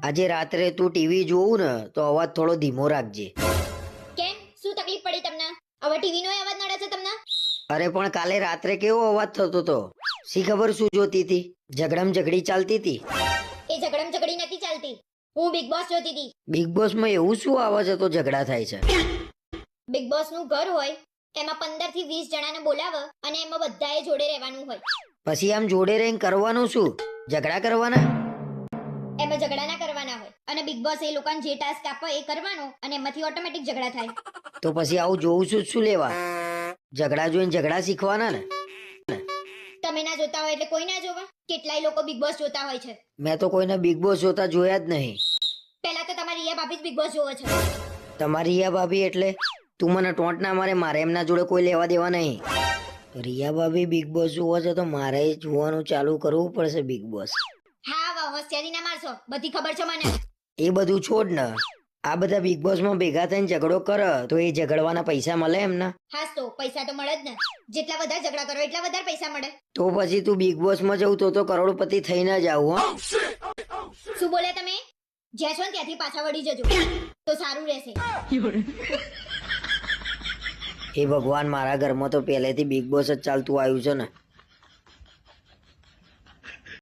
આજે રાત્રે તું ટીવી જોવું ને તો અવાજ થોડો ધીમો રાખજે. કેમ શું તકલીફ પડી તમને? હવે ટીવી નો અવાજ નડે છે તમને? અરે પણ કાલે રાત્રે કેવો અવાજ થતો હતો? શી ખબર શું જોતી હતી? ઝઘડમ ઝઘડી ચાલતી હતી. એ ઝઘડમ ઝઘડી નથી ચાલતી, હું બિગ બોસ જોતી હતી. બિગ બોસ માં એવું શું આવે છે તો ઝઘડા થાય છે? બિગ બોસ નું ઘર હોય, એમાં 15 થી 20 જણાને બોલાવે અને એમાં બધાએ જોડે રહેવાનું હોય. પછી આમ જોડે રહીને કરવાનું શું? ઝઘડા કરવાના? એમાં ઝઘડા ના કરવાના હોય અને બિગ બોસ એ લોકોને જે ટાસ્ક આપે એ કરવાનો અને એમાંથી ઓટોમેટિક ઝઘડા થાય. તો પછી આવું જોવું છું જ શું લેવા? ઝઘડા જોઈને ઝઘડા શીખવાના ને. તમે ના જોતા હોય એટલે કોઈ ના જોવા? કેટલાય લોકો બિગ બોસ જોતા હોય છે. મેં તો કોઈને બિગ બોસ જોતા જોયા જ નહીં. પહેલા તો તમારી રિયા ભાભી જ બિગ બોસ જોવે છે. તમારી રિયા ભાભી એટલે? તું મને ટોંટ ના મારે, મારે એમના જોડે કોઈ લેવા દેવા નહીં. રિયા ભાભી બિગ બોસ જોવે છે તો મારે જોવાનું ચાલુ કરવું પડશે બિગ બોસ. હા વાહ, હોશિયારી ના મારશો, બધી ખબર છે મને. એ બધું છોડ ને, આ બધા બિગ બોસ માં ભેગા થઈને ઝઘડો કરે તો એ ઝઘડવાના પૈસા મળે એમના? હાસ તો પૈસા તો મળે જ ને. જેટલા વધારે ઝઘડા કરો એટલા વધારે પૈસા મળે. તો પછી તું બિગ બોસ માં જવું તો કરોડપતિ થઈને જ આવું. હા, શું બોલ્યા તમે? જ્યાં છો ને ત્યાંથી પાછા વળી જજો તો સારું રહેશે. એ ભગવાન, મારા ઘરમાં તો પહેલેથી બિગ બોસ જ ચાલતું આવ્યું છે ને.